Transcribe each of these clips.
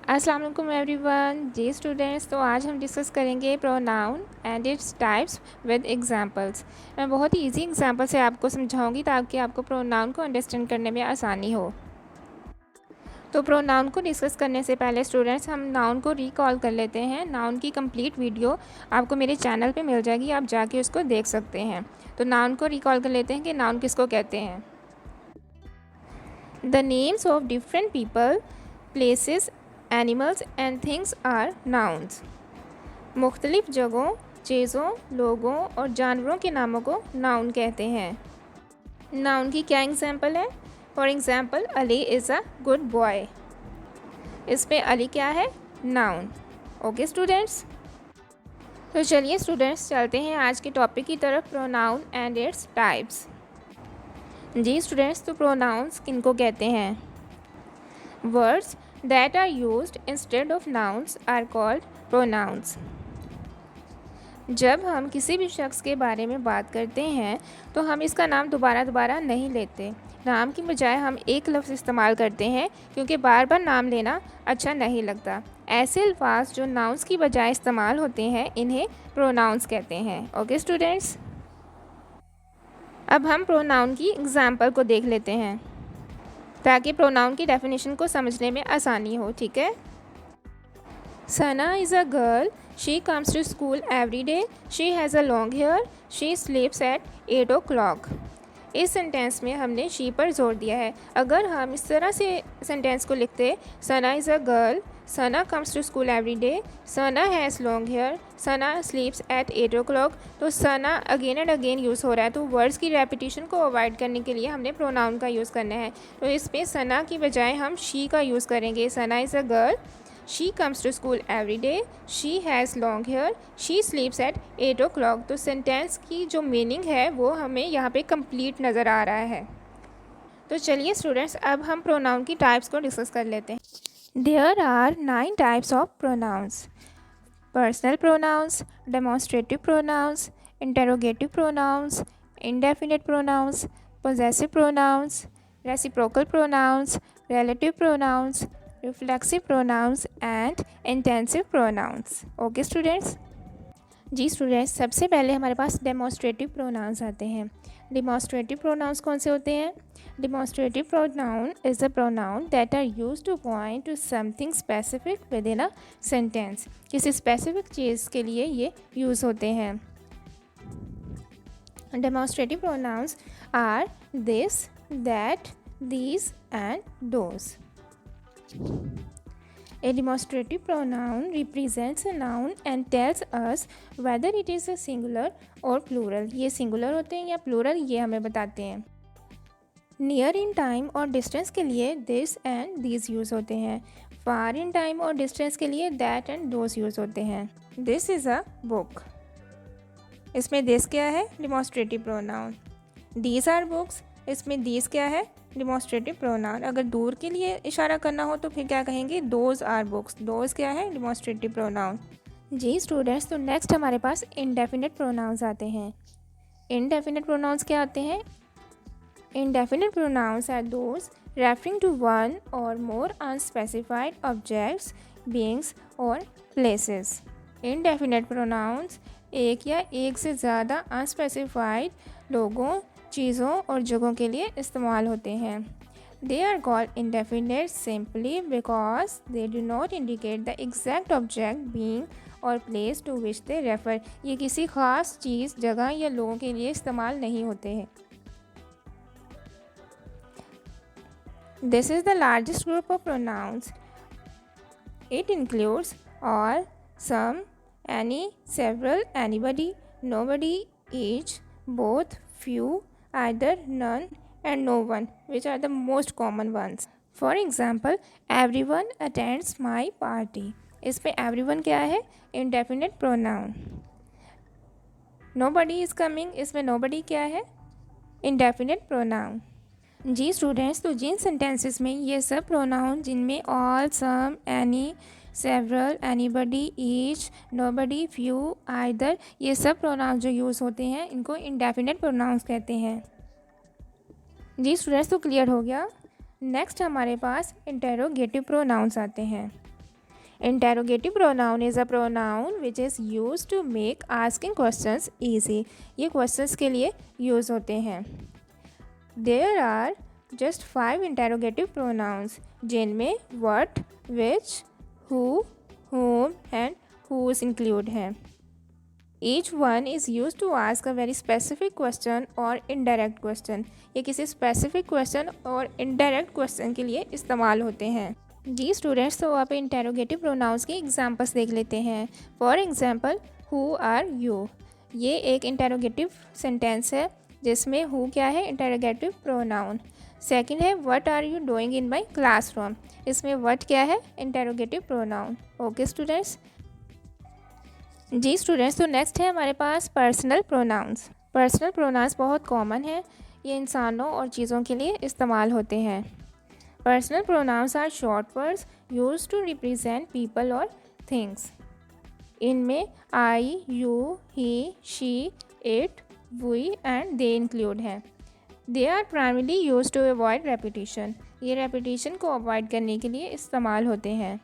अस्सलाम वालेकुम एवरीवन। जी स्टूडेंट्स, तो आज हम डिस्कस करेंगे pronoun and its types with examples. मैं बहुत ही इजी एग्जांपल से आपको समझाऊंगी ताकि आपको प्रोनाउन को अंडरस्टैंड करने में आसानी हो। तो प्रोनाउन को डिस्कस करने से पहले स्टूडेंट्स हम नाउन को रिकॉल कर लेते हैं। नाउन की कंप्लीट वीडियो आपको मेरे चैनल पे मिल जाएगी, आप जाके उसको देख सकते हैं। तो नाउन को रिकॉल कर लेते हैं कि नाउन किसको कहते हैं। The names of different people, places, animals and things are nouns. मुख्तलिफ जगहों, चीज़ों, लोगों और जानवरों के नामों को नाउन कहते हैं। नाउन की क्या एग्जाम्पल है? For example, Ali is a good boy. इसमें अली क्या है? नाउन। ओके स्टूडेंट्स, तो चलिए स्टूडेंट्स चलते हैं आज के टॉपिक की तरफ, प्रोनाउन एंड इट्स टाइप्स। जी स्टूडेंट्स, तो प्रोनाउंस किनको कहते हैं? Words that are used instead of nouns are called pronouns। जब हम किसी भी शख्स के बारे में बात करते हैं तो हम इसका नाम दोबारा नहीं लेते। नाम की बजाय हम एक लफ्ज़ इस्तेमाल करते हैं क्योंकि बार बार नाम लेना अच्छा नहीं लगता। ऐसे अल्फाज जो नाउन्स की बजाय इस्तेमाल होते हैं इन्हें प्रोनाउंस कहते हैं। ओके स्टूडेंट्स, अब हम प्रोनाउन की एग्जाम्पल को देख लेते हैं ताकि प्रोनाउन की डेफिनेशन को समझने में आसानी हो। ठीक है। Sana is a girl, she comes to school every day, she has a long hair, she sleeps at 8 o'clock। इस सेंटेंस में हमने शी पर जोर दिया है। अगर हम इस तरह से सेंटेंस को लिखते, Sana is a girl, Sana comes to school every day, Sana has long hair, Sana sleeps at 8 o'clock, तो Sana again and again use हो रहा है। तो वर्ड्स की रेपिटेशन को अवॉइड करने के लिए हमने प्रोनाउन का यूज़ करना है। तो इस पर सना की बजाय हम शी का यूज़ करेंगे। Sana is a girl, she comes to school every day, she has long hair, she sleeps at 8 o'clock। तो सेंटेंस की जो मीनिंग है वो हमें यहाँ पे कंप्लीट नज़र आ रहा है। तो चलिए स्टूडेंट्स, अब हम प्रोनाउन की टाइप्स को डिस्कस कर लेते हैं। There are 9 types of pronouns: personal pronouns, demonstrative pronouns, interrogative pronouns, indefinite pronouns, possessive pronouns, reciprocal pronouns, relative pronouns, reflexive pronouns and intensive pronouns. Okay students. जी स्टूडेंट्स, सबसे पहले हमारे पास डेमोन्स्ट्रेटिव प्रोनाउंस आते हैं। डेमोन्स्ट्रेटिव प्रोनाउंस कौन से होते हैं? Demonstrative pronoun is a pronoun that are used to point to something specific within a sentence. किसी स्पेसिफिक चीज़ के लिए ये यूज़ होते हैं। Demonstrative pronouns are this, that, these and those। A demonstrative pronoun represents a noun and tells us whether it is a singular or plural। ये singular होते हैं या plural, ये हमें बताते हैं। Near in time और distance के लिए this and these use होते हैं। Far in time और distance के लिए that and those use होते हैं। This is a book, इसमें this क्या है? Demonstrative pronoun। These are books, इसमें these क्या है? Demonstrative pronoun. अगर दूर के लिए इशारा करना हो तो फिर क्या कहेंगे? Those are books. दोज क्या है? Demonstrative pronoun. जी स्टूडेंट्स, तो नेक्स्ट हमारे पास इंडेफिनिट प्रोनाउंस आते हैं। इंडेफिनिट प्रोनाउंस क्या आते हैं? Indefinite pronouns are those referring to one or more unspecified objects, beings or places. Indefinite pronouns एक या एक से ज़्यादा अनस्पेसिफाइड लोगों, चीज़ों और जगहों के लिए इस्तेमाल होते हैं। They are called indefinite simply because they do not indicate the exact object, being और place to which they refer. ये किसी ख़ास चीज़, जगह या लोगों के लिए इस्तेमाल नहीं होते हैं। This is the largest group of pronouns. It includes all, some, any, several, anybody, nobody, each, both, few, either, none and no one, which are the most common ones. For example, everyone attends my party। इसमें everyone क्या है? Indefinite pronoun। Nobody is coming, इसमें nobody क्या है? Indefinite pronoun। जी students, तो जिन sentences में ये सब प्रोनाउन जिनमें all, some, any, several, anybody, each, nobody, few, either, ये सब प्रोनाउंस जो यूज़ होते हैं इनको इंडेफिनिट प्रोनाउंस कहते हैं। जी स्टूडेंट्स, तो क्लियर हो गया। नेक्स्ट हमारे पास इंटेरोगेटिव प्रोनाउंस आते हैं। Interrogative pronoun is a pronoun which is use to make asking questions easy. ये क्वेश्चंस के लिए यूज़ होते हैं। There are just 5 interrogative pronouns, जिनमें what, which, who, whom and whose include हैं। Each one is use to ask a very specific question और indirect question. ये किसी स्पेसिफिक क्वेश्चन और इनडायरेक्ट क्वेश्चन के लिए इस्तेमाल होते हैं। जी स्टूडेंट्स, तो आप इंटेरोगेटिव प्रोनाउंस के एग्जांपल्स देख लेते हैं। For example, who are you, ये एक इंटेरोगेटिव सेंटेंस है जिसमें हु क्या है, इंटेरोगेटिव प्रोनाउन। सेकंड है what are you doing in my classroom, इसमें व्हाट क्या है, इंटेरोगेटिव प्रोनाउन। Okay students. जी स्टूडेंट्स, तो नेक्स्ट है हमारे पास पर्सनल प्रोनाउंस। पर्सनल प्रोनाउंस बहुत कॉमन है, ये इंसानों और चीज़ों के लिए इस्तेमाल होते हैं। Personal pronouns are short words used to represent people और थिंग्स। इनमें I, you, he, she, it, we and they include हैं। They are primarily use to avoid repetition, ये रेपिटेशन को अवॉइड करने के लिए इस्तेमाल होते हैं।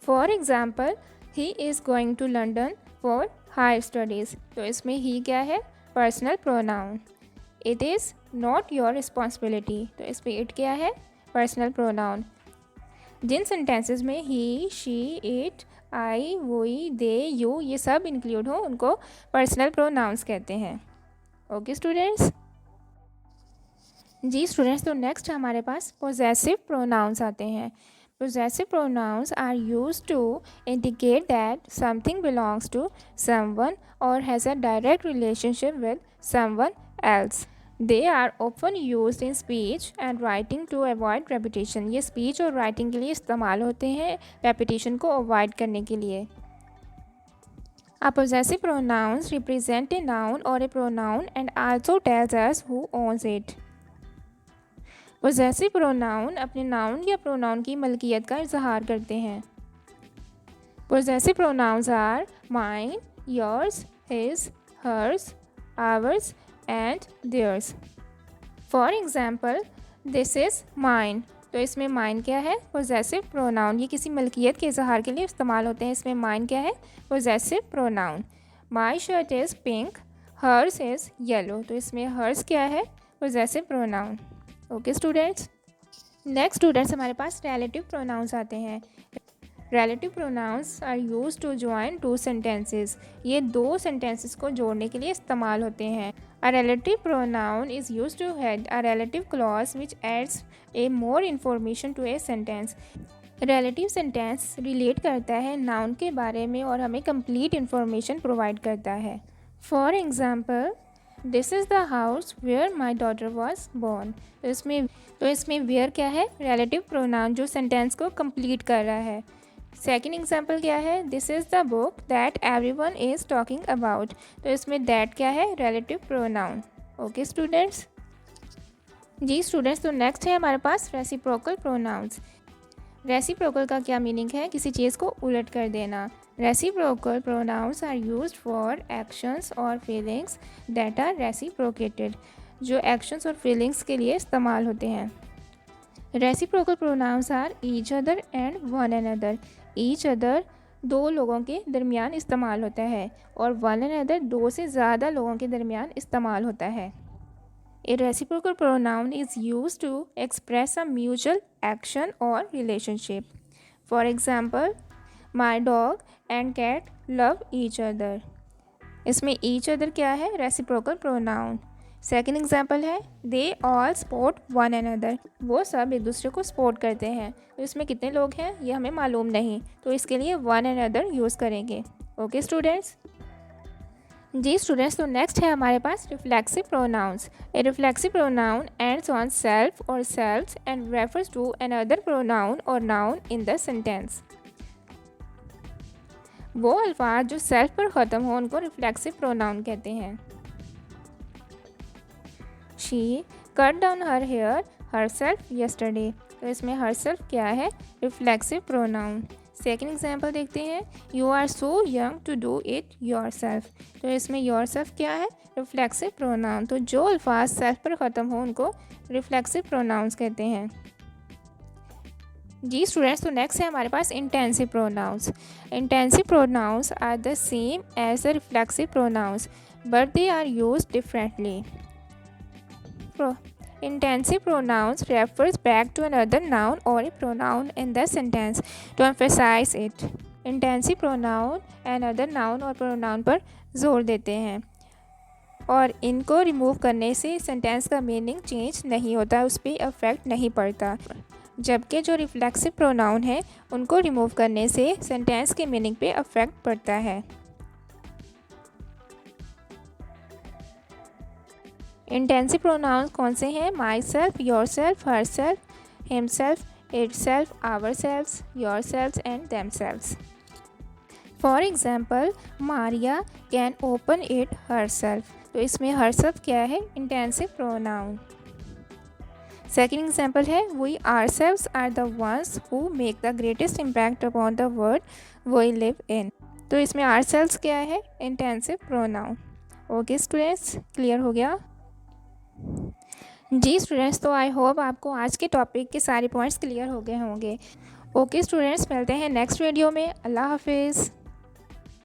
For example, he is going to London for higher studies, तो इसमें ही क्या है, personal pronoun. It is not your responsibility, तो इसमें इट क्या है, पर्सनल प्रोनाउन। जिन सेंटेंसेस में he, she, it, I, we, they, you ये सब इंक्लूड हो उनको पर्सनल प्रोनाउंस कहते हैं। Okay students. जी स्टूडेंट्स, तो नेक्स्ट हमारे पास पोजेसिव प्रोनाउंस आते हैं। Possessive pronouns are used to indicate that something belongs to someone or has a direct relationship with someone else. They are often used in speech and writing to avoid repetition. ये speech और writing के लिए इस्तेमाल होते हैं repetition को avoid करने के लिए। A possessive pronouns represent a noun or a pronoun and also tells us who owns it. Possessive pronoun अपने नाउन या प्रोनाउन की मलकियत का इजहार करते हैं। Possessive pronouns are mine, yours, his, hers, ours and theirs. For example, this is mine, तो इसमें माइन क्या है, पोजेसिव प्रोनाउन। ये किसी मलकियत के इजहार के लिए इस्तेमाल होते हैं। इसमें माइन क्या है, possessive pronoun. My shirt is pink, hers is yellow, तो इसमें हर्स क्या है, possessive pronoun. Okay students. Next students हमारे पास रिलेटिव प्रोनाउंस आते हैं। Relative pronouns are use to join two sentences, ये दो सेंटेंसेस को जोड़ने के लिए इस्तेमाल होते हैं। A relative pronoun is use to head a relative clause which adds a more information to a sentence. Relative sentence relate करता है नाउन के बारे में और हमें कंप्लीट इन्फॉर्मेशन प्रोवाइड करता है। For example, this is the house where my daughter was born, तो इसमें वेयर क्या है, रिलेटिव प्रोनाउन जो सेंटेंस को कंप्लीट कर रहा है। सेकंड एग्जांपल क्या है, this is the book that everyone is talking about, तो इसमें दैट क्या है, रिलेटिव प्रोनाउन। Okay students. जी स्टूडेंट्स, तो नेक्स्ट है हमारे पास रेसिप्रोकल प्रोनाउंस। रेसिप्रोकल का क्या मीनिंग है, किसी चीज़ को उलट कर देना। Reciprocal pronouns are used for actions और फीलिंग्स दैट आर रेसिप्रोकेटेड, जो एक्शंस और फीलिंग्स के लिए इस्तेमाल होते हैं। Reciprocal pronouns are each other and one another. Each other दो लोगों के दरमियान इस्तेमाल होता है और वन अनदर दो से ज़्यादा लोगों के दरमियान इस्तेमाल होता है। A reciprocal pronoun is used to express a mutual action or relationship. For example, my dog and cat love each other. इसमें each other क्या है, reciprocal pronoun. सेकेंड एग्जाम्पल है they all support one another. वो सब एक दूसरे को support करते हैं। तो इसमें कितने लोग हैं ये हमें मालूम नहीं, तो इसके लिए one another यूज़ करेंगे। Okay students. जी स्टूडेंट्स, तो नेक्स्ट है हमारे पास reflexive pronouns. A reflexive pronoun ends on self और selfs and refers to another pronoun और नाउन इन द सेंटेंस। वो अल्फाज जो सेल्फ पर ख़त्म हो उनको रिफ्लेक्सिव प्रोनाउन कहते हैं। She cut down her hair herself yesterday, तो इसमें हरसेल्फ क्या है, रिफ्लेक्सिव प्रोनाउन। सेकेंड एग्जाम्पल देखते हैं, you are so young to do it yourself, तो इसमें योर सेल्फ क्या है, रिफ्लेक्सिव प्रोनाउन। तो जो अल्फाज सेल्फ पर ख़त्म हो उनको रिफ्लेक्सिव प्रोनाउंस कहते हैं। जी स्टूडेंट्स, तो नेक्स्ट है हमारे पास intensive pronouns. Intensive pronouns are the same as the reflexive pronouns but they are used differently. Intensive pronouns refers back to another noun or a pronoun in the sentence to emphasize it. Intensive pronoun another noun और pronoun पर जोर देते हैं और इनको remove करने से sentence का मीनिंग चेंज नहीं होता, उस पर अफेक्ट नहीं पड़ता। जबकि जो रिफ्लेक्सिव प्रोनाउन है उनको रिमूव करने से सेंटेंस के मीनिंग पे अफेक्ट पड़ता है। इंटेंसिव प्रोनाउंस कौन से हैं? Myself, yourself, herself, himself, itself, ourself, yourself and themself. For example, Maria can open it herself. तो इसमें हर सेल्फ क्या है? Intensive pronoun. सेकेंड एग्जाम्पल है we ourselves are the ones who make the greatest impact upon the world we live in. तो इसमें ourselves क्या है? Intensive pronoun. Okay students, clear हो गया? जी स्टूडेंट्स, तो आई होप आपको आज के टॉपिक के सारे पॉइंट्स क्लियर हो गए होंगे। ओके स्टूडेंट्स, मिलते हैं नेक्स्ट वीडियो में। अल्लाह हाफिज़।